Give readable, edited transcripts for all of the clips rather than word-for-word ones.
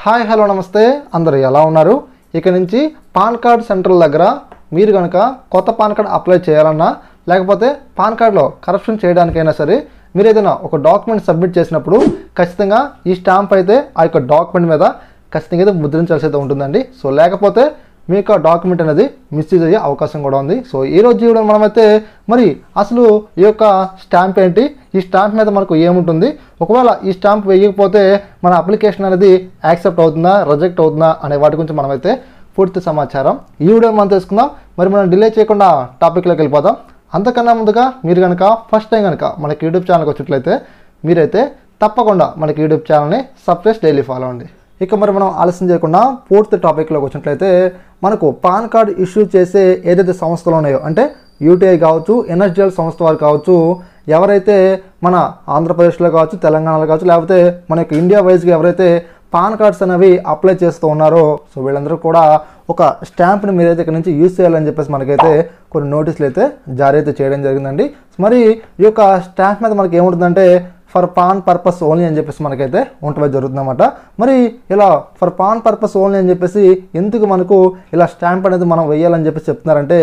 Hi hello నమస్తే అందరూ ఎలా ఉన్నారు? ఇక నుంచి పాన్ కార్డ్ సెంటర్ల దగ్గర మీరు కనుక కొత్త పాన్ కార్డ్ అప్లై చేయాలన్నా లేకపోతే పాన్ కార్డులో కరెక్షన్ చేయడానికైనా సరే మీరు ఏదైనా ఒక డాక్యుమెంట్ సబ్మిట్ చేసినప్పుడు ఖచ్చితంగా ఈ స్టాంప్ అయితే ఆ యొక్క డాక్యుమెంట్ మీద ఖచ్చితంగా అయితే ముద్రించాల్సి అయితే ఉంటుందండి. సో లేకపోతే మీ యొక్క డాక్యుమెంట్ అనేది మిస్యూజ్ అయ్యే అవకాశం కూడా ఉంది. సో ఈరోజు వీడియో మనమైతే మరి అసలు ఈ యొక్క స్టాంప్ ఏంటి, ఈ స్టాంప్ మీద మనకు ఏముంటుంది, ఒకవేళ ఈ స్టాంప్ వేయకపోతే మన అప్లికేషన్ అనేది యాక్సెప్ట్ అవుతుందా రిజెక్ట్ అవుతుందా అనే వాటి గురించి మనమైతే పూర్తి సమాచారం ఈ వీడియో మనం తెలుసుకుందాం. మరి మనం డిలే చేయకుండా టాపిక్లోకి వెళ్ళిపోదాం. అంతకన్నా ముందుగా మీరు కనుక ఫస్ట్ టైం కనుక మనకి యూట్యూబ్ ఛానల్కి వచ్చినట్లయితే మీరైతే తప్పకుండా మనకి యూట్యూబ్ ఛానల్ని సబ్స్క్రైబ్ డైలీ ఫాలో అవ్వండి. ఇక మరి మనం ఆలస్యం చేయకుండా పూర్తి టాపిక్లోకి వచ్చినట్లయితే మనకు పాన్ కార్డ్ ఇష్యూ చేసే ఏదైతే సంస్థలు ఉన్నాయో అంటే యూటీఐ కావచ్చు, ఎన్ఎస్డిఎల్ సంస్థ వారు కావచ్చు, ఎవరైతే మన ఆంధ్రప్రదేశ్లో కావచ్చు, తెలంగాణలో కావచ్చు, లేకపోతే మన యొక్క ఇండియా వైజ్గా ఎవరైతే పాన్ కార్డ్స్ అనేవి అప్లై చేస్తూ ఉన్నారో సో వీళ్ళందరూ కూడా ఒక స్టాంప్ని మీరైతే ఇక్కడ నుంచి యూజ్ చేయాలని చెప్పేసి మనకైతే కొన్ని నోటీసులు అయితే జారీ అయితే చేయడం జరిగిందండి. మరి ఈ యొక్క స్టాంప్ మీద మనకి ఏముంటుందంటే ఫర్ పాన్ పర్పస్ ఓన్లీ అని చెప్పేసి మనకైతే ఉండటం జరుగుతుందన్నమాట. మరి ఇలా ఫర్ పాన్ పర్పస్ ఓన్లీ అని చెప్పేసి ఎందుకు మనకు ఇలా స్టాంప్ అనేది మనం వేయాలని చెప్పేసి చెప్తున్నారంటే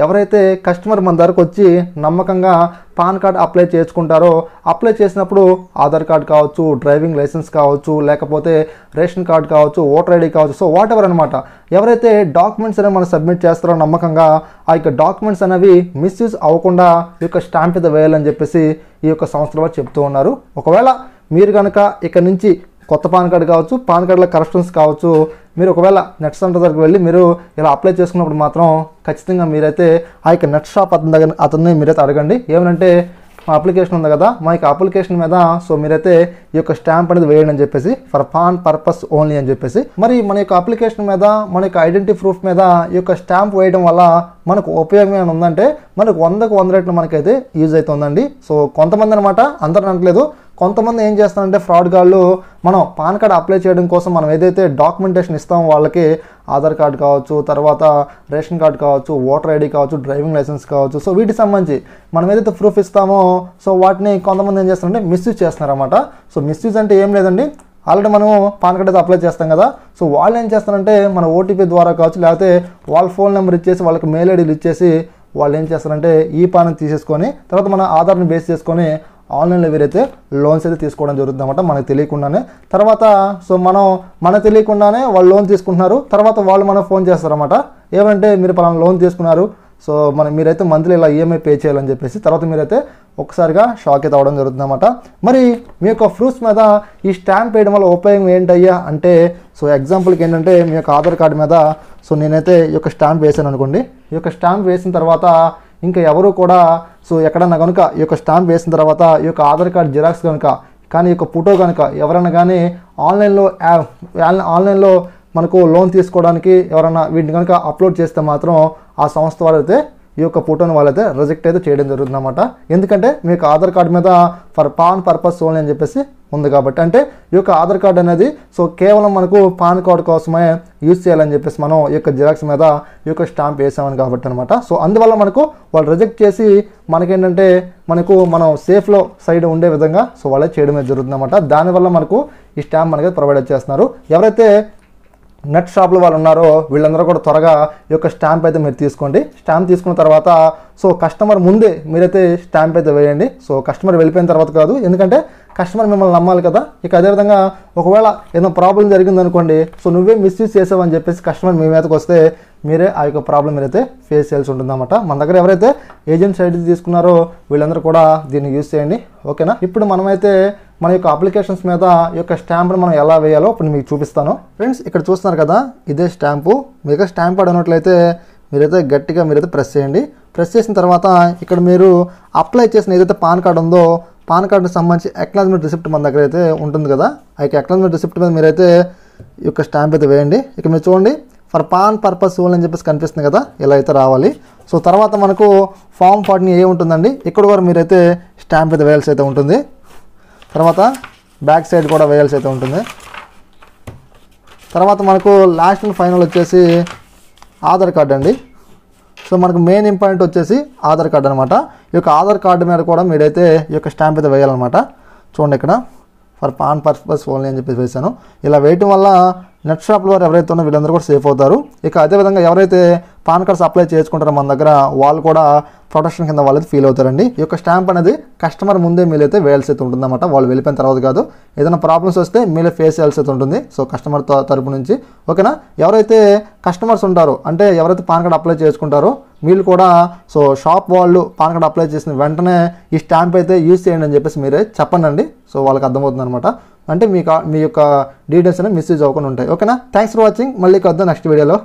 ఎవరైతే కస్టమర్ మన దగ్గరకు వచ్చి నమ్మకంగా పాన్ కార్డ్ అప్లై చేసుకుంటారో అప్లై చేసినప్పుడు ఆధార్ కార్డ్ కావచ్చు, డ్రైవింగ్ లైసెన్స్ కావచ్చు, లేకపోతే రేషన్ కార్డ్ కావచ్చు, ఓటర్ ఐడి కావచ్చు, సో వాట్ ఎవర్ అనమాట ఎవరైతే డాక్యుమెంట్స్ అనేవి మనం సబ్మిట్ చేస్తారో నమ్మకంగా ఆ యొక్క డాక్యుమెంట్స్ అనేవి మిస్యూజ్ అవ్వకుండా ఈ యొక్క స్టాంప్ మీద వేయాలని చెప్పేసి ఈ యొక్క సంస్థల వారు చెప్తూ ఉన్నారు. ఒకవేళ మీరు కనుక ఇక్కడ నుంచి కొత్త పాన్ కార్డు కావచ్చు, పాన్ కార్డుల కరెక్షన్స్ కావచ్చు, మీరు ఒకవేళ నెట్ సెంటర్ దగ్గరికి వెళ్ళి మీరు ఇలా అప్లై చేసుకున్నప్పుడు మాత్రం ఖచ్చితంగా మీరైతే ఆ యొక్క నెట్ షాప్ అతన్ని మీరైతే అడగండి. ఏమంటే మా అప్లికేషన్ ఉంది కదా, మా యొక్క అప్లికేషన్ మీద సో మీరైతే ఈ యొక్క స్టాంప్ అనేది వేయండి అని చెప్పేసి ఫర్ పాన్ పర్పస్ ఓన్లీ అని చెప్పేసి. మరి మన యొక్క అప్లికేషన్ మీద మన యొక్క ఐడెంటిటీ ప్రూఫ్ మీద ఈ యొక్క స్టాంప్ వేయడం వల్ల మనకు ఉపయోగం ఏమైనా ఉందంటే మనకు 100కు 100 రెట్లు మనకైతే యూజ్ అవుతుందండి. సో కొంతమంది అనమాట అందరూ అనట్లేదు, కొంతమంది ఏం చేస్తారంటే ఫ్రాడ్ గాళ్ళు మనం పాన్ కార్డ్ అప్లై చేయడం కోసం మనం ఏదైతే డాక్యుమెంటేషన్ ఇస్తామో వాళ్ళకి ఆధార్ కార్డు కావచ్చు, తర్వాత రేషన్ కార్డు కావచ్చు, ఓటర్ ఐడి కావచ్చు, డ్రైవింగ్ లైసెన్స్ కావచ్చు, సో వీటికి సంబంధించి మనం ఏదైతే ప్రూఫ్ ఇస్తామో సో వాటిని కొంతమంది ఏం చేస్తారంటే మిస్యూజ్ చేస్తున్నారన్నమాట. సో మిస్యూజ్ అంటే ఏం లేదండి, ఆల్రెడీ మనం పాన్ కార్డ్ అయితే అప్లై చేస్తాం కదా, సో వాళ్ళు ఏం చేస్తారంటే మన ఓటీపీ ద్వారా కావచ్చు, లేకపోతే వాళ్ళ ఫోన్ నెంబర్ ఇచ్చేసి వాళ్ళకి మెయిల్ ఐడీలు ఇచ్చేసి వాళ్ళు ఏం చేస్తారంటే ఈ పాన్ తీసేసుకొని తర్వాత మన ఆధార్ని బేస్ చేసుకొని ఆన్లైన్లో వీరైతే లోన్స్ అయితే తీసుకోవడం జరుగుతుంది అన్నమాట మనకు తెలియకుండానే. తర్వాత సో మనకు తెలియకుండానే వాళ్ళు లోన్ తీసుకుంటున్నారు, తర్వాత వాళ్ళు మనకు ఫోన్ చేస్తారన్నమాట ఏమంటే మీరు పలానా లోన్ తీసుకున్నారు, సో మీరైతే మంత్లీ ఇలా ఈఎంఐ పే చేయాలని చెప్పేసి తర్వాత మీరైతే ఒక్కసారిగా షాక్ అయితే అవ్వడం జరుగుతుంది అన్నమాట. మరి మీ యొక్క ప్రూఫ్స్ మీద ఈ స్టాంప్ వేయడం వల్ల ఉపయోగం ఏంటయ్యా అంటే సో ఎగ్జాంపుల్కి ఏంటంటే మీ యొక్క ఆధార్ కార్డు మీద సో నేనైతే ఈ యొక్క స్టాంప్ వేసాను అనుకోండి, ఈ యొక్క స్టాంప్ వేసిన తర్వాత ఇంకా ఎవరు కూడా సో ఎక్కడన్నా కనుక ఈ యొక్క స్టాంప్ వేసిన తర్వాత ఈ యొక్క ఆధార్ కార్డ్ జిరాక్స్ కనుక కానీ ఈ యొక్క ఫోటో కనుక ఎవరైనా కానీ ఆన్లైన్లో మనకు లోన్ తీసుకోవడానికి ఎవరైనా వీటిని కనుక అప్లోడ్ చేస్తే మాత్రం ఆ సంస్థ వాళ్ళైతే ఈ యొక్క ఫోటోని వాళ్ళైతే రిజెక్ట్ అయితే చేయడం జరుగుతుంది అన్నమాట. ఎందుకంటే మీ యొక్క ఆధార్ కార్డు మీద ఫర్ పాన్ పర్పస్ ఓన్లీ అని చెప్పేసి ఉంది కాబట్టి, అంటే ఈ యొక్క ఆధార్ కార్డు అనేది సో కేవలం మనకు పాన్ కార్డు కోసమే యూజ్ చేయాలని చెప్పేసి మనం ఈ యొక్క జిరాక్స్ మీద ఈ యొక్క స్టాంప్ వేసామని కాబట్టి అనమాట. సో అందువల్ల మనకు వాళ్ళు రిజెక్ట్ చేసి మనకేంటంటే మనం సేఫ్లో సైడ్ ఉండే విధంగా సో వాళ్ళే చేయడమే జరుగుతుంది అనమాట. దానివల్ల మనకు ఈ స్టాంప్ మనకి ప్రొవైడ్ చేస్తున్నారు. ఎవరైతే నెట్ షాప్లో వాళ్ళు ఉన్నారో వీళ్ళందరూ కూడా త్వరగా ఈ యొక్క స్టాంప్ అయితే మీరు తీసుకోండి. స్టాంప్ తీసుకున్న తర్వాత సో కస్టమర్ ముందే మీరైతే స్టాంప్ అయితే వేయండి. సో కస్టమర్ వెళ్ళిపోయిన తర్వాత కాదు, ఎందుకంటే కస్టమర్ మిమ్మల్ని నమ్మాలి కదా. ఇక అదేవిధంగా ఒకవేళ ఏదైనా ప్రాబ్లం జరిగిందనుకోండి, సో నువ్వే మిస్యూజ్ చేసావు అని చెప్పేసి కస్టమర్ మీ మీదకి వస్తే మీరే ఆ యొక్క ప్రాబ్లం మీరైతే ఫేస్ చేయాల్సి ఉంటుందన్నమాట. మన దగ్గర ఎవరైతే ఏజెంట్స్ ఐడి తీసుకున్నారో వీళ్ళందరూ కూడా దీన్ని యూజ్ చేయండి, ఓకేనా. ఇప్పుడు మనమైతే మన యొక్క అప్లికేషన్స్ మీద ఈ యొక్క స్టాంప్ని మనం ఎలా వేయాలో ఇప్పుడు మీకు చూపిస్తాను. ఫ్రెండ్స్ ఇక్కడ చూస్తున్నారు కదా, ఇదే స్టాంపు. మీకు స్టాంప్ పడి ఉన్నట్లయితే మీరైతే గట్టిగా మీరైతే ప్రెస్ చేయండి. ప్రెస్ చేసిన తర్వాత ఇక్కడ మీరు అప్లై చేసిన ఏదైతే పాన్ కార్డు ఉందో పాన్ కార్డుకి సంబంధించి అక్నాలెడ్జ్మెంట్ రిసిప్ట్ మన దగ్గర అయితే ఉంటుంది కదా, ఆ యొక్క అక్నాలెడ్జ్మెంట్ రిసిప్ట్ మీద మీరైతే ఈ యొక్క స్టాంప్ అయితే వేయండి. ఇక మీరు చూడండి ఫర్ పాన్ పర్పస్ ఓన్లీ అని చెప్పేసి కనిపిస్తుంది కదా, ఇలా అయితే రావాలి. సో తర్వాత మనకు ఫామ్ 40 ఏ ఉంటుందండి, ఇక్కడ కూడా మీరైతే స్టాంప్ అయితే వేయాల్సి అయితే ఉంటుంది. తర్వాత బ్యాక్ సైడ్ కూడా వేయాల్సి అయితే ఉంటుంది. తర్వాత మనకు లాస్ట్ అండ్ ఫైనల్ వచ్చేసి ఆధార్ కార్డు అండి. సో మనకు మెయిన్ ఇంపార్టెంట్ వచ్చేసి ఆధార్ కార్డు అనమాట. ఈ యొక్క ఆధార్ కార్డు మీద కూడా మీరైతే ఈ యొక్క స్టాంప్ అయితే వేయాలన్నమాట. చూడండి ఇక్కడ ఫర్ పాన్ పర్పస్ ఓన్లీ అని చెప్పేసి వేశాను. ఇలా వేయటం వల్ల నెట్ షాప్ల వారు ఎవరైతే ఉన్నారో వీళ్ళందరూ కూడా సేఫ్ అవుతారు. ఇక అదేవిధంగా ఎవరైతే పాన్ కార్డ్స్ అప్లై చేసుకుంటారో మన దగ్గర వాళ్ళు కూడా ప్రొటెక్షన్ కింద వాళ్ళైతే ఫీల్ అవుతారండి. ఈ యొక్క స్టాంప్ అనేది కస్టమర్ ముందే మీరైతే వేయాల్సి అయితే ఉంటుందన్నమాట. వాళ్ళు వెళ్ళిపోయిన తర్వాత కాదు. ఏదైనా ప్రాబ్లమ్స్ వస్తే మీరే ఫేస్ చేయాల్సి అయితే ఉంటుంది. సో కస్టమర్ తరపు నుంచి ఓకేనా. ఎవరైతే కస్టమర్స్ ఉంటారో అంటే ఎవరైతే పాన్ కార్డ్ అప్లై చేసుకుంటారో వీళ్ళు కూడా సో షాప్ వాళ్ళు పాన్ కార్డ్ అప్లై చేసిన వెంటనే ఈ స్టాంప్ అయితే యూజ్ చేయండి అని చెప్పేసి మీరే చెప్పండి. సో వాళ్ళకి అర్థమవుతుంది అనమాట. అంటే మీ యొక్క డీటెయిల్స్ అనేవి మిస్యూజ్ అవ్వకుండా ఉంటాయి. ఓకేనా. Thanks for watching. మళ్ళీ కలుద్దాం నెక్స్ట్ వీడియోలో.